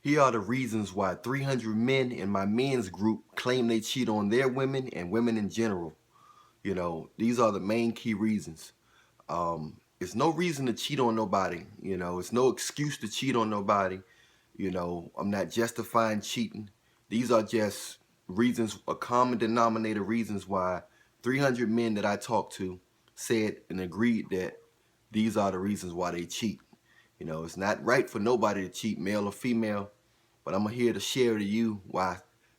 Here are the reasons why 300 men in my men's group claim they cheat on their women and women in general. These are the main key reasons. It's no reason to cheat on nobody. It's no excuse to cheat on nobody. I'm not justifying cheating. These are just reasons, a common denominator reasons why 300 men that I talked to said and agreed that these are the reasons why they cheat. It's not right for nobody to cheat, male or female, but I'm here to share to you why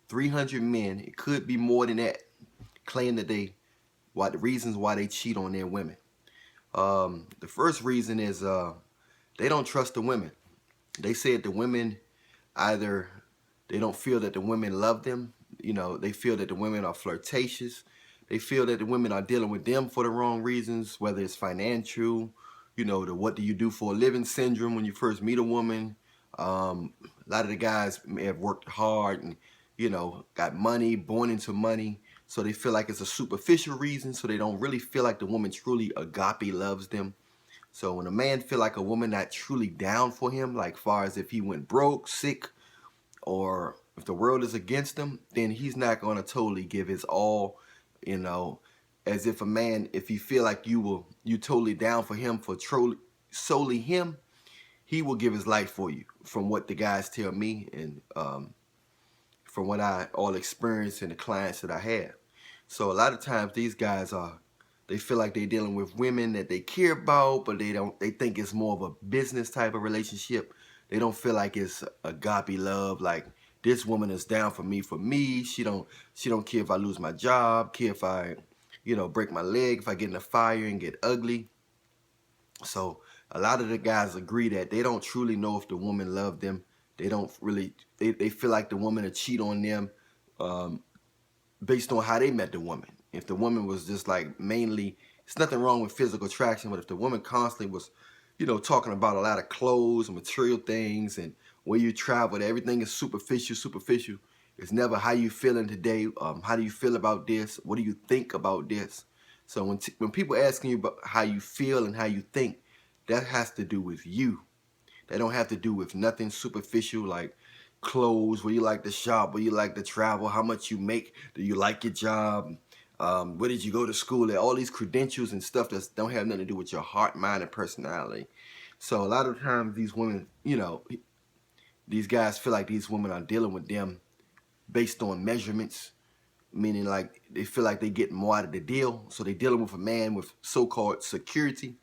300 men, it could be more than that, claim that the reasons why they cheat on their women. The first reason is they don't trust the women. They said the women either they don't feel that the women love them. They feel that the women are flirtatious. They feel that the women are dealing with them for the wrong reasons, whether it's financial, the what do you do for a living syndrome when you first meet a woman. A lot of the guys may have worked hard and, got money, born into money. So they feel like it's a superficial reason. So they don't really feel like the woman truly agape loves them. So when a man feel like a woman not truly down for him, like far as if he went broke, sick, or if the world is against him, then he's not going to totally give his all, as if a man, if he feel like you totally down for him for solely him, he will give his life for you, from what the guys tell me and from what I all experienced and the clients that I have. So a lot of times these guys they feel like they're dealing with women that they care about, but they think it's more of a business type of relationship. They don't feel like it's agape love, like this woman is down for me. She don't care if I lose my job, care if I, break my leg, if I get in a fire and get ugly. So a lot of the guys agree that they don't truly know if the woman loved them. They don't really, they feel like the woman will cheat on them um, based on how they met the woman. If the woman was just like mainly, it's nothing wrong with physical attraction, but if the woman constantly was, talking about a lot of clothes and material things and where you traveled, everything is superficial. It's never how you feeling today. How do you feel about this? What do you think about this? So when people asking you about how you feel and how you think, that has to do with you. They don't have to do with nothing superficial like clothes, where you like to shop, where you like to travel, how much you make, do you like your job, where did you go to school at, all these credentials and stuff that don't have nothing to do with your heart, mind, and personality. So a lot of times these women, these guys feel like these women are dealing with them based on measurements, meaning like they feel like they get more out of the deal. So they're dealing with a man with so-called security,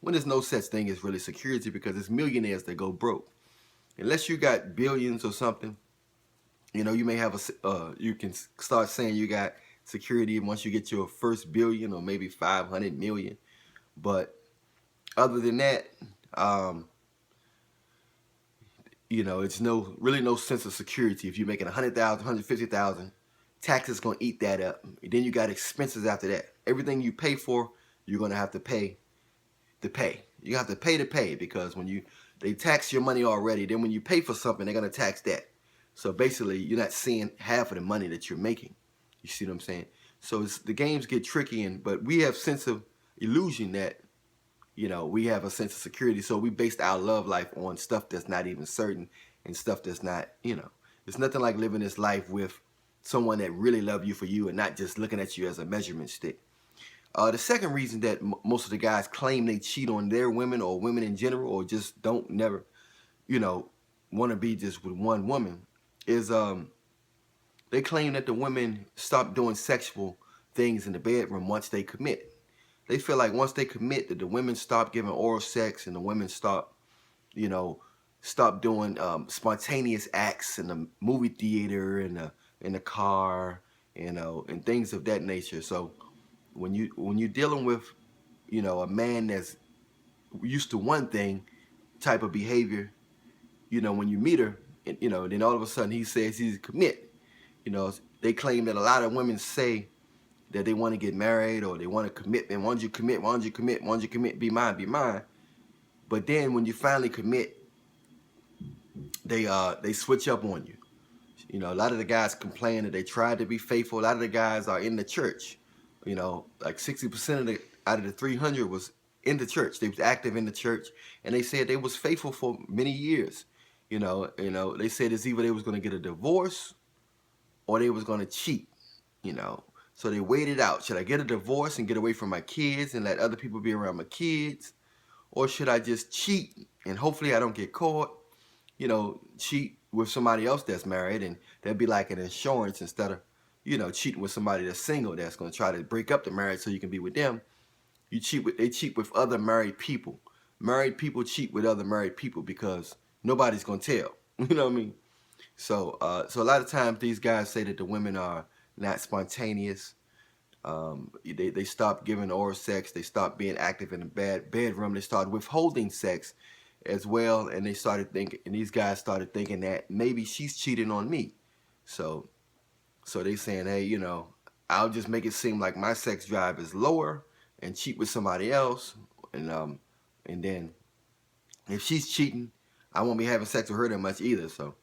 when there's no such thing as really security, because it's millionaires that go broke. Unless you got billions or something, you may have you can start saying you got security once you get your first billion or maybe 500 million. But other than that, um, it's really no sense of security. If you're making 100,000, 150,000, taxes gonna eat that up. Then you got expenses after that. Everything you pay for, you're gonna have to pay to pay. You have to pay because when they tax your money already, then when you pay for something, they're gonna tax that. So basically, you're not seeing half of the money that you're making. You see what I'm saying? So the games get tricky, but we have sense of illusion that we have a sense of security. So we based our love life on stuff that's not even certain and stuff that's not. It's nothing like living this life with someone that really love you for you and not just looking at you as a measurement stick. The second reason that most of the guys claim they cheat on their women or women in general, or just don't never, you know, want to be just with one woman, is they claim that the women stop doing sexual things in the bedroom once they commit. They feel like once they commit that the women stop giving oral sex and the women stop, you know, stop doing spontaneous acts in the movie theater and in the car, and things of that nature. So when you're dealing with, a man that's used to one thing type of behavior, when you meet her, and then all of a sudden he says he's commit. They claim that a lot of women say that they want to get married or they want to commit. And why don't you commit? Why don't you commit? Why don't you commit? Be mine, be mine. But then when you finally commit, they switch up on you. A lot of the guys complain that they tried to be faithful. A lot of the guys are in the church. Like 60% of the out of the 300 was in the church. They was active in the church, and they said they was faithful for many years. They said it's either they was gonna get a divorce or they was gonna cheat. You know, so they waited out. Should I get a divorce and get away from my kids and let other people be around my kids, or should I just cheat and hopefully I don't get caught? Cheat with somebody else that's married, and that'd be like an insurance instead of, cheating with somebody that's single that's going to try to break up the marriage so you can be with them. They cheat with other married people. Married people cheat with other married people because nobody's going to tell. You know what I mean? So a lot of times these guys say that the women are not spontaneous. They stopped giving oral sex. They stopped being active in the bedroom. They started withholding sex as well, and these guys started thinking that maybe she's cheating on me. So they saying, hey, I'll just make it seem like my sex drive is lower and cheat with somebody else, and then if she's cheating, I won't be having sex with her that much either. So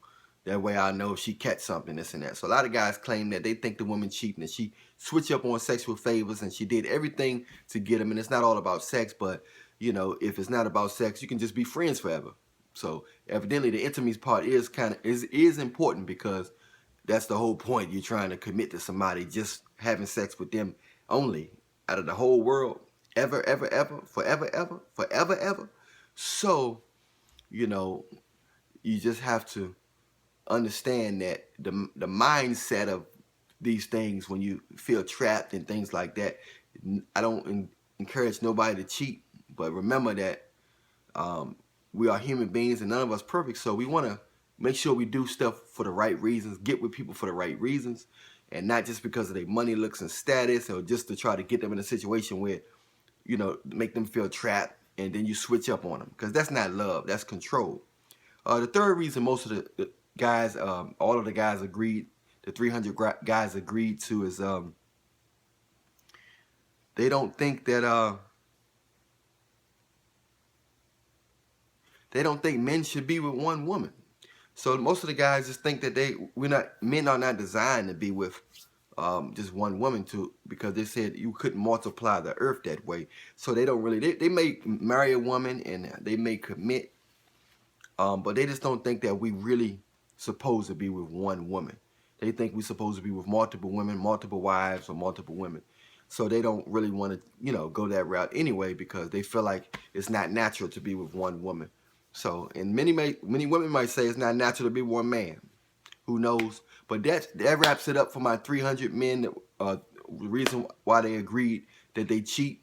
that way I know if she catch something, this and that. So a lot of guys claim that they think the woman cheating, and she switch up on sexual favors, and she did everything to get him. And it's not all about sex, but if it's not about sex, you can just be friends forever. So evidently the intimacy part is important, because that's the whole point. You're trying to commit to somebody, just having sex with them only out of the whole world, ever, ever, ever, forever, ever, forever, ever. So, you just have to understand that the mindset of these things, when you feel trapped and things like that. I don't encourage nobody to cheat, but remember that we are human beings and none of us perfect, so we want to make sure we do stuff for the right reasons, get with people for the right reasons, and not just because of their money, looks, and status, or just to try to get them in a situation where, make them feel trapped and then you switch up on them, because that's not love, that's control. The third reason most of the guys, all of the guys agreed, the 300 guys agreed to, is they don't think that they don't think men should be with one woman. So most of the guys just think that men are not designed to be with just one woman, because they said you couldn't multiply the earth that way. So they don't really, they may marry a woman and they may commit, but they just don't think that we really supposed to be with one woman. They think we're supposed to be with multiple women, multiple wives, or multiple women. So they don't really want to, go that route anyway, because they feel like it's not natural to be with one woman. So, and many women might say it's not natural to be one man. Who knows? But that wraps it up for my 300 men. The reason why they agreed that they cheat.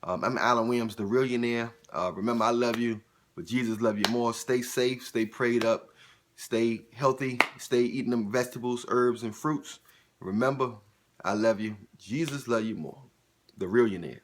I'm Allan Williams, the Reallionaire. Remember, I love you, but Jesus love you more. Stay safe, stay prayed up, stay healthy, stay eating them vegetables, herbs, and fruits. Remember, I love you. Jesus love you more. The Reallionaire.